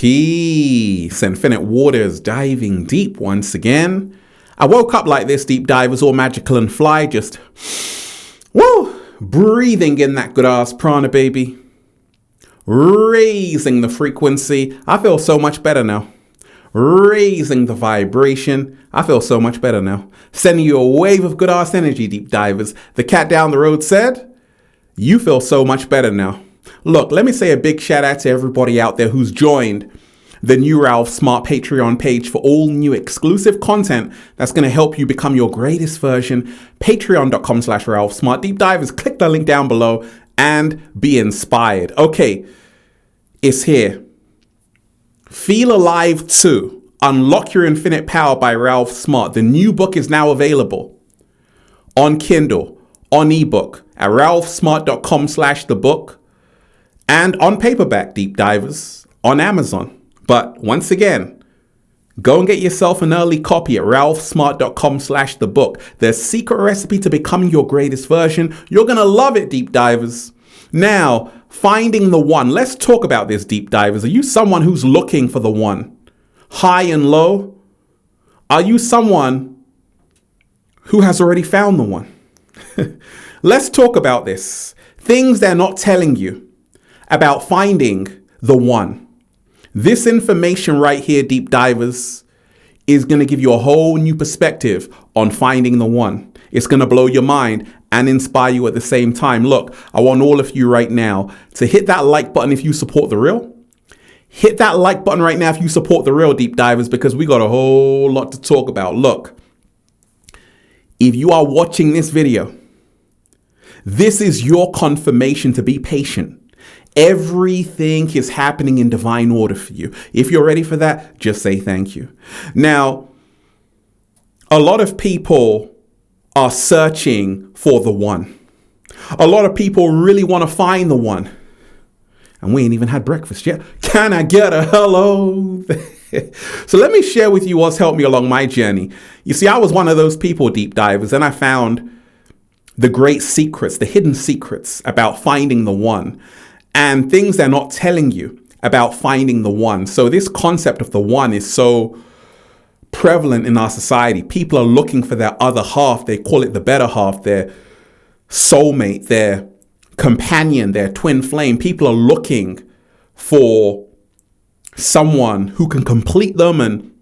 Peace. Infinite waters diving deep once again. I woke up like this, deep divers, all magical and fly, just breathing in that good ass prana, baby. Raising the frequency. I feel so much better now. Raising the vibration. I feel so much better now. Sending you a wave of good ass energy, deep divers. The cat down the road said, you feel so much better now. Look, let me say a big shout out to everybody out there who's joined the new Ralph Smart Patreon page for all new exclusive content that's going to help you become your greatest version. Patreon.com/Ralph Smart. Deep divers, click the link down below and be inspired. Okay, it's here. Feel Alive 2, Unlock Your Infinite Power by Ralph Smart. The new book is now available on Kindle, on ebook, at ralphsmart.com/thebook, and on paperback, deep divers, on Amazon. But once again, go and get yourself an early copy at ralphsmart.com/thebook. The secret recipe to becoming your greatest version. You're going to love it, deep divers. Now, finding the one. Let's talk about this, deep divers. Are you someone who's looking for the one? High and low? Are you someone who has already found the one? Let's talk about this. Things they're not telling you about finding the one. This information right here, deep divers, is going to give you a whole new perspective on finding the one. It's going to blow your mind and inspire you at the same time. Look, I want all of you right now to hit that like button if you support the real. Hit that like button right now if you support the real, deep divers, because we got a whole lot to talk about. Look, if you are watching this video, this is your confirmation to be patient. Everything is happening in divine order for you. If you're ready for that, just say thank you. Now, a lot of people are searching for the one. A lot of people really want to find the one. And we ain't even had breakfast yet. Can I get a hello? So let me share with you what's helped me along my journey. You see, I was one of those people, deep divers, and I found the great secrets, the hidden secrets about finding the one, and things they're not telling you about finding the one. So this concept of the one is so prevalent in our society. People are looking for their other half. They call it the better half, their soulmate, their companion, their twin flame. People are looking for someone who can complete them and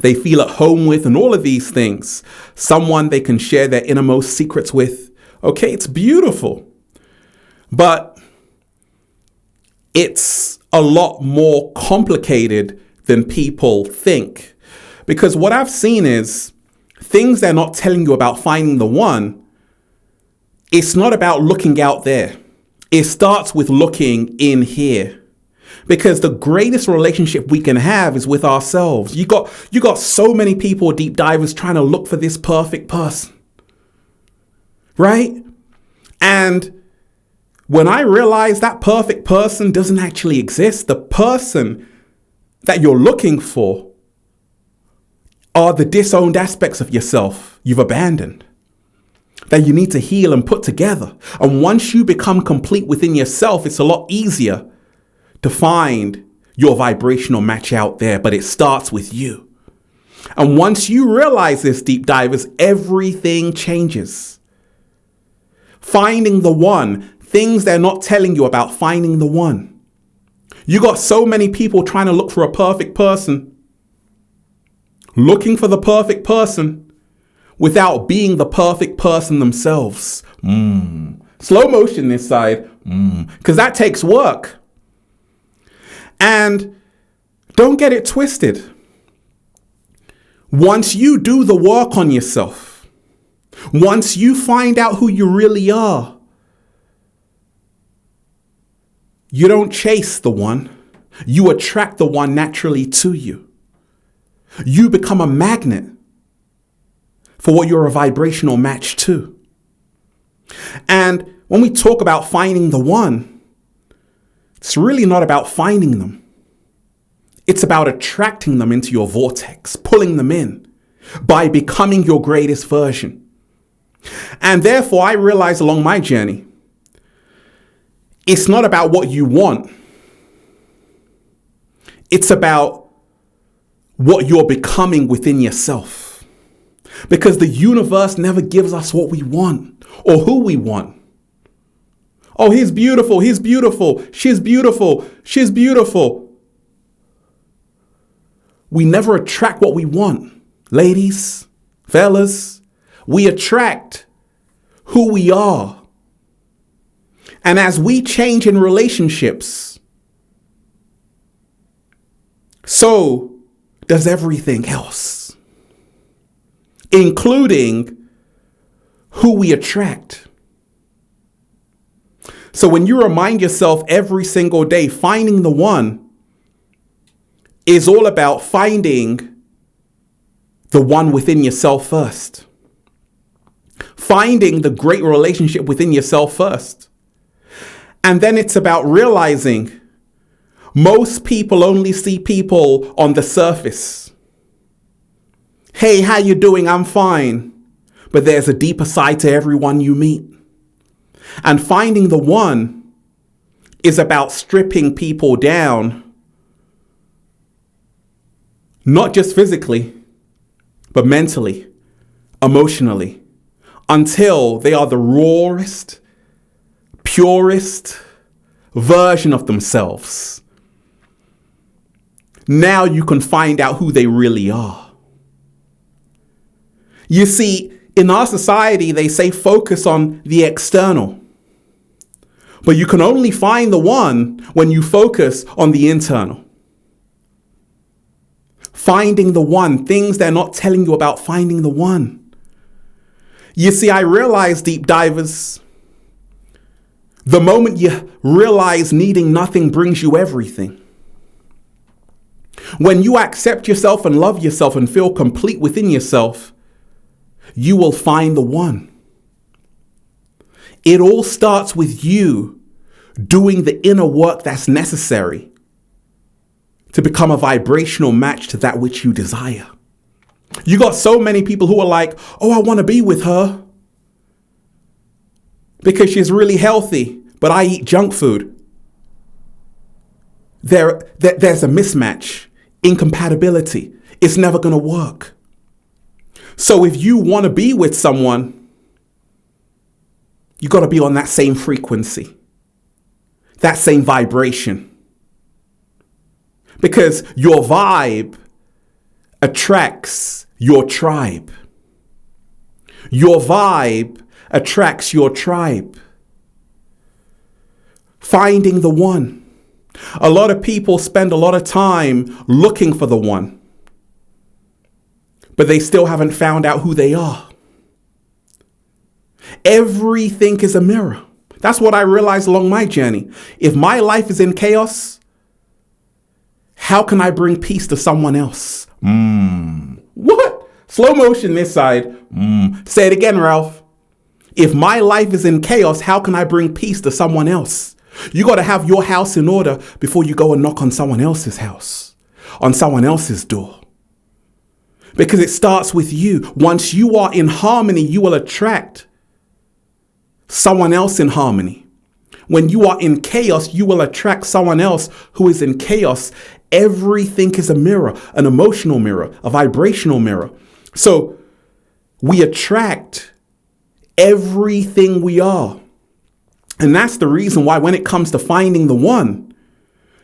they feel at home with, and all of these things. Someone they can share their innermost secrets with. Okay, it's beautiful. But it's a lot more complicated than people think. Because what I've seen is things they're not telling you about finding the one. It's not about looking out there. It starts with looking in here. Because the greatest relationship we can have is with ourselves. You got so many people, deep divers, trying to look for this perfect person. Right? And when I realized that perfect person doesn't actually exist, the person that you're looking for are the disowned aspects of yourself you've abandoned, that you need to heal and put together. And once you become complete within yourself, it's a lot easier to find your vibrational match out there, but it starts with you. And once you realize this, deep divers, everything changes. Finding the one, things they're not telling you about finding the one. You got so many people trying to look for a perfect person, looking for the perfect person without being the perfect person themselves. Slow motion this side, because that takes work. And don't get it twisted. Once you do the work on yourself, once you find out who you really are, you don't chase the one. You attract the one naturally to you. You become a magnet for what you're a vibrational match to. And when we talk about finding the one, it's really not about finding them. It's about attracting them into your vortex, pulling them in by becoming your greatest version. And therefore, I realized along my journey, it's not about what you want. It's about what you're becoming within yourself. Because the universe never gives us what we want or who we want. Oh, he's beautiful. He's beautiful. She's beautiful. She's beautiful. We never attract what we want. Ladies, fellas, we attract who we are. And as we change in relationships, so does everything else, including who we attract. So when you remind yourself every single day, finding the one is all about finding the one within yourself first. Finding the great relationship within yourself first. And then it's about realizing most people only see people on the surface. Hey, how you doing? I'm fine. But there's a deeper side to everyone you meet. And finding the one is about stripping people down, not just physically, but mentally, emotionally, until they are the rawest, purest version of themselves. Now you can find out who they really are. You see, in our society, they say focus on the external. But you can only find the one when you focus on the internal. Finding the one, things they're not telling you about finding the one. You see, I realize, deep divers, the moment you realize needing nothing brings you everything. When you accept yourself and love yourself and feel complete within yourself, you will find the one. It all starts with you doing the inner work that's necessary to become a vibrational match to that which you desire. You got so many people who are like, oh, I want to be with her because she's really healthy, but I eat junk food. There's a mismatch, incompatibility. It's never going to work. So if you want to be with someone, you got to be on that same frequency, that same vibration. Because your vibe attracts your tribe. Your vibe attracts your tribe. Finding the one. A lot of people spend a lot of time looking for the one, but they still haven't found out who they are. Everything is a mirror. That's what I realized along my journey. If my life is in chaos, how can I bring peace to someone else? What? Slow motion this side. Say it again, Ralph. If my life is in chaos, how can I bring peace to someone else? You got to have your house in order before you go and knock on someone else's house, on someone else's door. Because it starts with you. Once you are in harmony, you will attract someone else in harmony. When you are in chaos, you will attract someone else who is in chaos. Everything is a mirror, an emotional mirror, a vibrational mirror. So we attract everything we are. And that's the reason why when it comes to finding the one,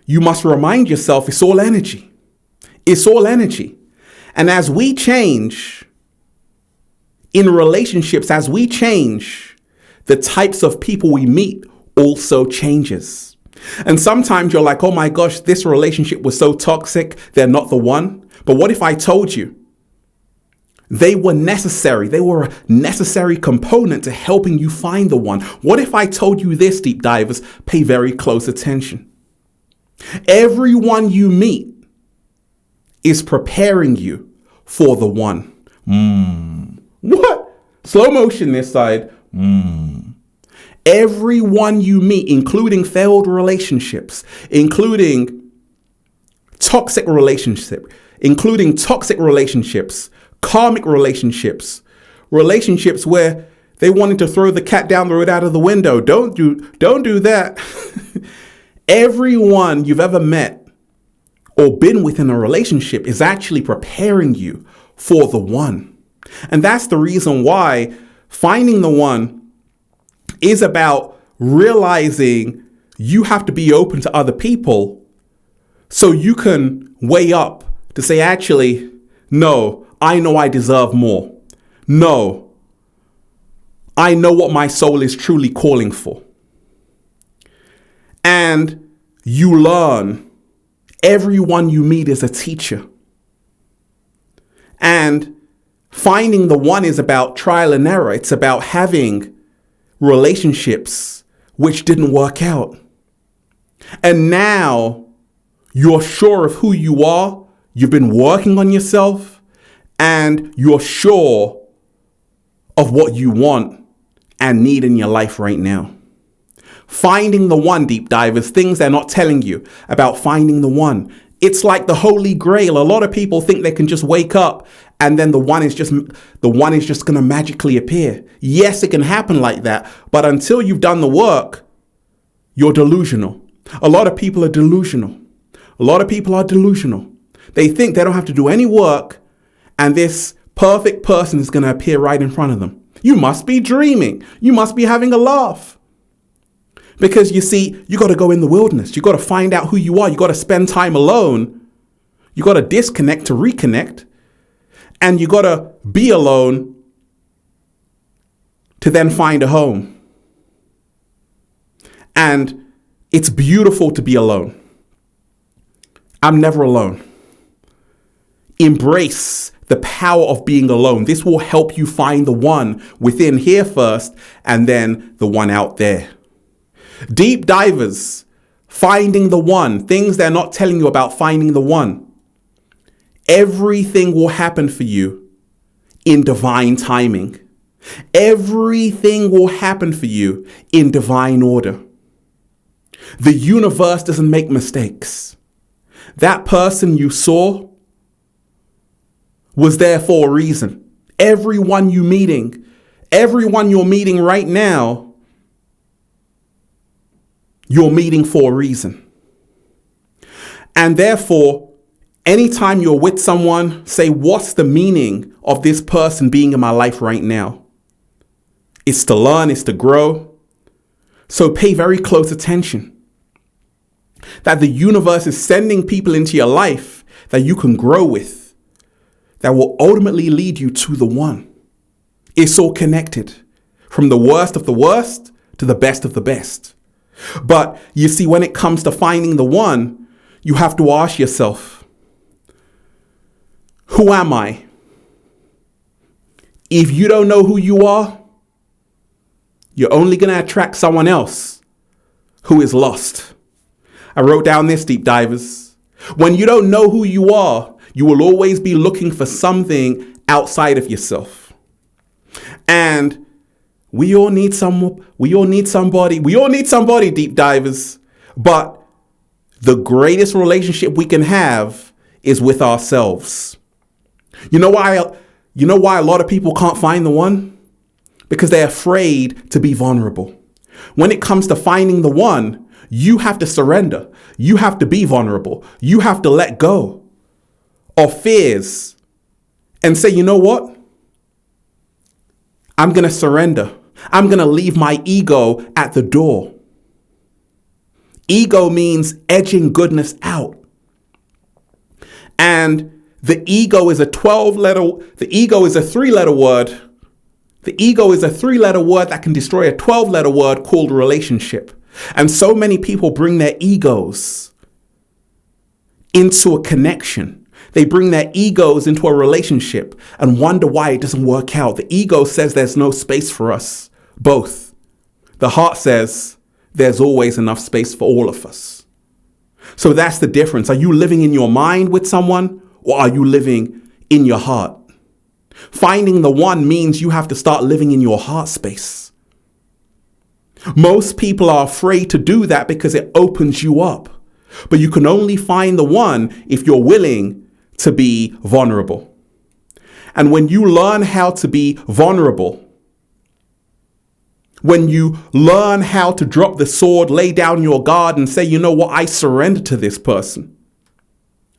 you must remind yourself it's all energy. It's all energy. And as we change in relationships, as we change, the types of people we meet also changes. And sometimes you're like, oh my gosh, this relationship was so toxic, they're not the one. But what if I told you they were necessary? They were a necessary component to helping you find the one. What if I told you this, deep divers? Pay very close attention. Everyone you meet is preparing you for the one. What? Slow motion this side. Everyone you meet, including failed relationships, including toxic relationships, karmic relationships, relationships where they wanted to throw the cat down the road out of the window. Don't do that. Everyone you've ever met or been within a relationship is actually preparing you for the one. And that's the reason why finding the one is about realizing you have to be open to other people so you can weigh up to say, actually, no, I know I deserve more. No, I know what my soul is truly calling for. And you learn. Everyone you meet is a teacher. And finding the one is about trial and error. It's about having relationships which didn't work out. And now you're sure of who you are. You've been working on yourself and you're sure of what you want and need in your life right now. Finding the one, deep divers, things they're not telling you about finding the one. It's like the Holy Grail. A lot of people think they can just wake up and then the one is just going to magically appear. Yes, it can happen like that. But until you've done the work, you're delusional. A lot of people are delusional. They think they don't have to do any work and this perfect person is going to appear right in front of them. You must be dreaming. You must be having a laugh. Because you see, you got to go in the wilderness. You got to find out who you are. You got to spend time alone. You got to disconnect to reconnect. And you got to be alone to then find a home. And it's beautiful to be alone. I'm never alone. Embrace the power of being alone. This will help you find the one within here first and then the one out there. Deep divers, finding the one, things they're not telling you about finding the one. Everything will happen for you in divine timing. Everything will happen for you in divine order. The universe doesn't make mistakes. That person you saw was there for a reason. Everyone you're meeting right now, you're meeting for a reason. And therefore, anytime you're with someone, say, what's the meaning of this person being in my life right now? It's to learn, it's to grow. So pay very close attention. That the universe is sending people into your life that you can grow with, that will ultimately lead you to the one. It's all connected, from the worst of the worst to the best of the best. But you see, when it comes to finding the one, you have to ask yourself, who am I? If you don't know who you are, you're only going to attract someone else who is lost. I wrote down this, deep divers. When you don't know who you are, you will always be looking for something outside of yourself. And we all need somebody, deep divers. But the greatest relationship we can have is with ourselves. You know why a lot of people can't find the one? Because they're afraid to be vulnerable. When it comes to finding the one, you have to surrender. You have to be vulnerable. You have to let go of fears and say, you know what? I'm going to surrender. I'm going to leave my ego at the door. Ego means edging goodness out. And the ego is a 3-letter word. The ego is a 3-letter word that can destroy a 12-letter word called relationship. And so many people bring their egos into a connection. They bring their egos into a relationship and wonder why it doesn't work out. The ego says there's no space for us both. The heart says there's always enough space for all of us. So that's the difference. Are you living in your mind with someone, or are you living in your heart? Finding the one means you have to start living in your heart space. Most people are afraid to do that because it opens you up. But you can only find the one if you're willing to be vulnerable. And when you learn how to be vulnerable, when you learn how to drop the sword, lay down your guard and say, you know what, I surrender to this person.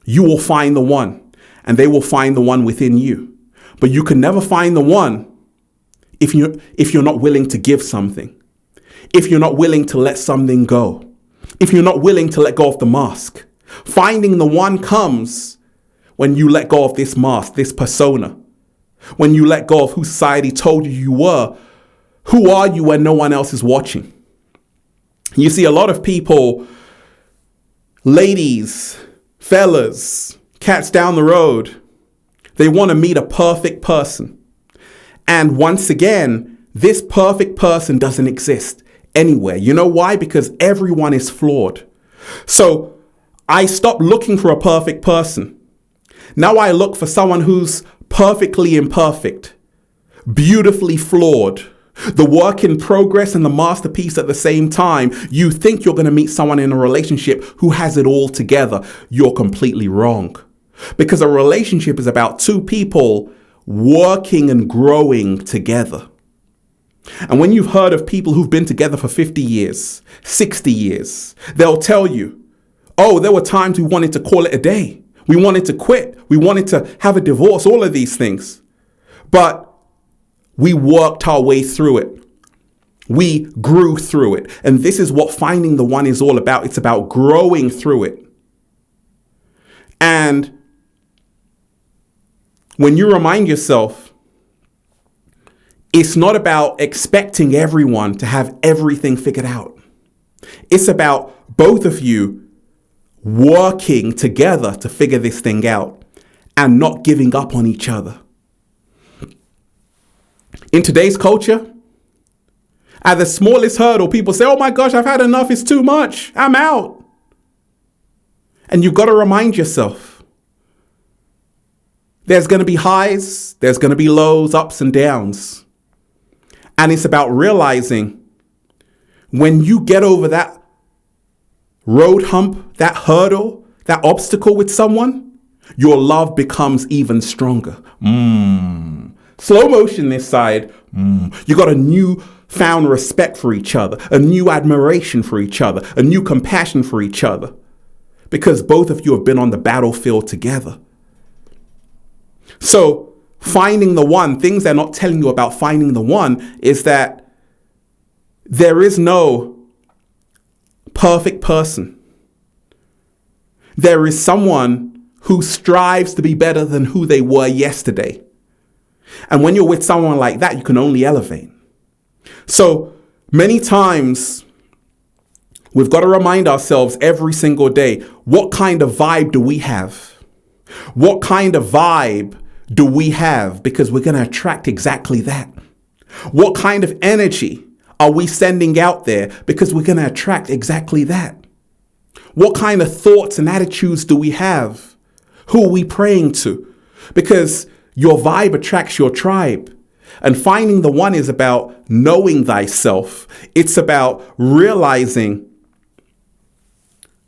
you will find the one, and they will find the one within you. But you can never find the one if you're not willing to give something, if you're not willing to let something go, if you're not willing to let go of the mask. Finding the one comes when you let go of this mask, this persona, when you let go of who society told you you were. Who are you when no one else is watching? You see, a lot of people, ladies, fellas, cats down the road, they want to meet a perfect person. And once again, this perfect person doesn't exist anywhere. You know why? Because everyone is flawed. So I stopped looking for a perfect person. Now I look for someone who's perfectly imperfect, beautifully flawed, the work in progress and the masterpiece at the same time. You think you're going to meet someone in a relationship who has it all together. You're completely wrong. Because a relationship is about two people working and growing together. And when you've heard of people who've been together for 50 years, 60 years, they'll tell you, oh, there were times we wanted to call it a day. We wanted to quit. We wanted to have a divorce, all of these things. But we worked our way through it. We grew through it. And this is what finding the one is all about. It's about growing through it. And when you remind yourself, it's not about expecting everyone to have everything figured out. It's about both of you working together to figure this thing out and not giving up on each other. In today's culture, at the smallest hurdle, people say, oh my gosh, I've had enough. It's too much. I'm out. And you've got to remind yourself, there's going to be highs, there's going to be lows, ups and downs. And it's about realizing when you get over that road hump, that hurdle, that obstacle with someone, your love becomes even stronger. Slow motion this side. You got a newfound respect for each other, a new admiration for each other, a new compassion for each other, because both of you have been on the battlefield together. So finding the one, things they're not telling you about finding the one is that there is no perfect person. There is someone who strives to be better than who they were yesterday. And when you're with someone like that, you can only elevate. So many times we've got to remind ourselves every single day, what kind of vibe do we have? What kind of vibe do we have? Because we're going to attract exactly that. What kind of energy are we sending out there? Because we're going to attract exactly that. What kind of thoughts and attitudes do we have? Who are we praying to? Because your vibe attracts your tribe. And finding the one is about knowing thyself. It's about realizing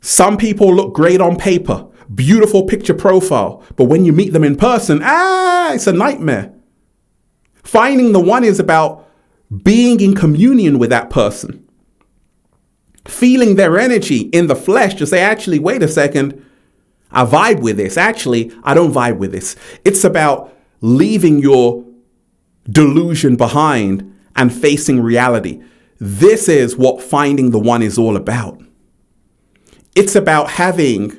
some people look great on paper, beautiful picture profile, but when you meet them in person, it's a nightmare. Finding the one is about being in communion with that person, feeling their energy in the flesh to say, actually, wait a second, I vibe with this. Actually, I don't vibe with this. It's about leaving your delusion behind and facing reality. This is what finding the one is all about. It's about having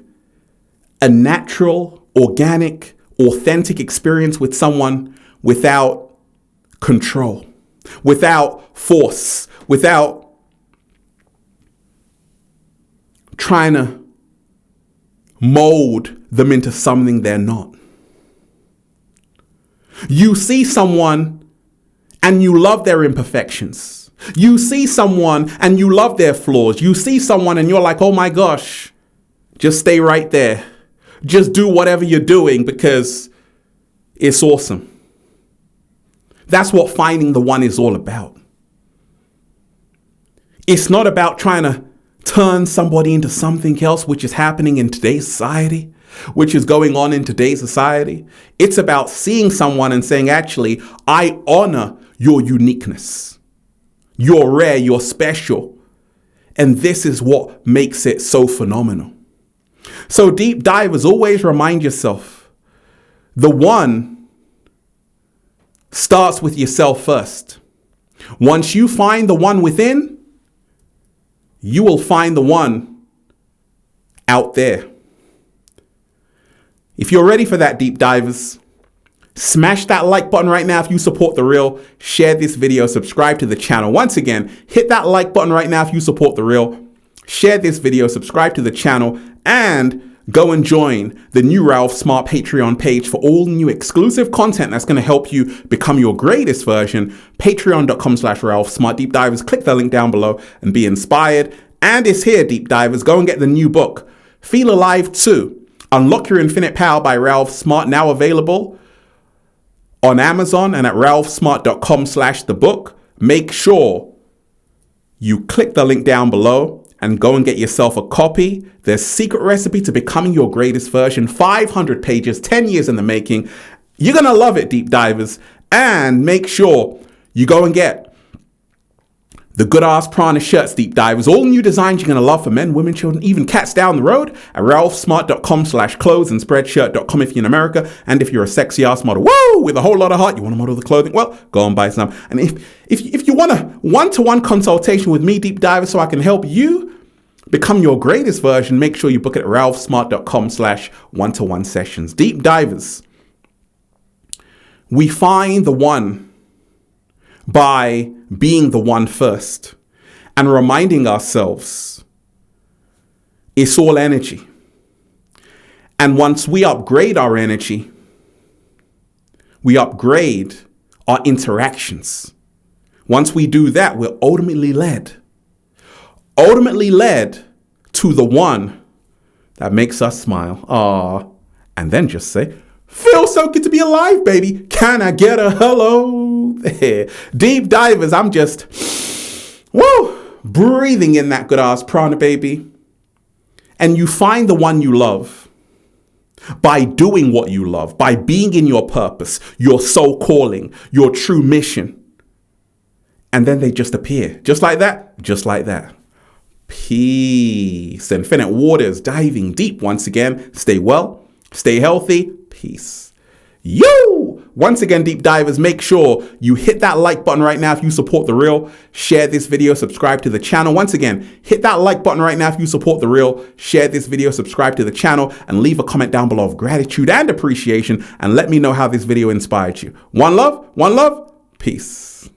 a natural, organic, authentic experience with someone without control, without force, without trying to mold them into something they're not. You see someone and you love their imperfections. You see someone and you love their flaws. You see someone and you're like, oh my gosh, just stay right there. Just do whatever you're doing because it's awesome. That's what finding the one is all about. It's not about trying to turn somebody into something else, which is happening in today's society, which is going on in today's society. It's about seeing someone and saying, actually, I honor your uniqueness. You're rare, you're special. And this is what makes it so phenomenal. So deep divers, always remind yourself, the one starts with yourself first. Once you find the one within, you will find the one out there. If you're ready for that, deep divers, smash that like button right now if you support The Real. Share this video, subscribe to the channel. Once again, hit that like button right now if you support The Real. Share this video, subscribe to the channel, and go and join the new Ralph Smart Patreon page for all new exclusive content that's going to help you become your greatest version. Patreon.com/Ralph Smart. Deep divers, click the link down below and be inspired. And it's here, deep divers. Go and get the new book, Feel Alive 2. Unlock Your Infinite Power by Ralph Smart, now available on Amazon and at ralphsmart.com/thebook. Make sure you click the link down below and go and get yourself a copy. There's secret recipe to becoming your greatest version, 500 pages, 10 years in the making. You're going to love it, deep divers. And make sure you go and get the Good Ass Prana shirts, deep divers. All new designs you're going to love for men, women, children, even cats down the road at ralphsmart.com/clothes and spreadshirt.com if you're in America. And if you're a sexy ass model, woo, with a whole lot of heart, you want to model the clothing, well, go and buy some. And if you want a one-to-one consultation with me, deep divers, so I can help you become your greatest version, make sure you book it at ralphsmart.com/one-to-one sessions. Deep divers, we find the one by being the one first and reminding ourselves it's all energy. And once we upgrade our energy, we upgrade our interactions. Once we do that, we're ultimately led to the one that makes us smile. And then just say, feels so good to be alive, baby. Can I get a hello there? Deep divers, I'm just, breathing in that good ass prana, baby. And you find the one you love by doing what you love, by being in your purpose, your soul calling, your true mission. And then they just appear. Just like that. Just like that. Peace. Infinite waters, diving deep once again. Stay well, stay healthy. Peace. Once again, deep divers, make sure you hit that like button right now if you support The Real. Share this video, subscribe to the channel. Once again, hit that like button right now if you support The Real. Share this video, subscribe to the channel, and leave a comment down below of gratitude and appreciation, and let me know how this video inspired you. One love, peace.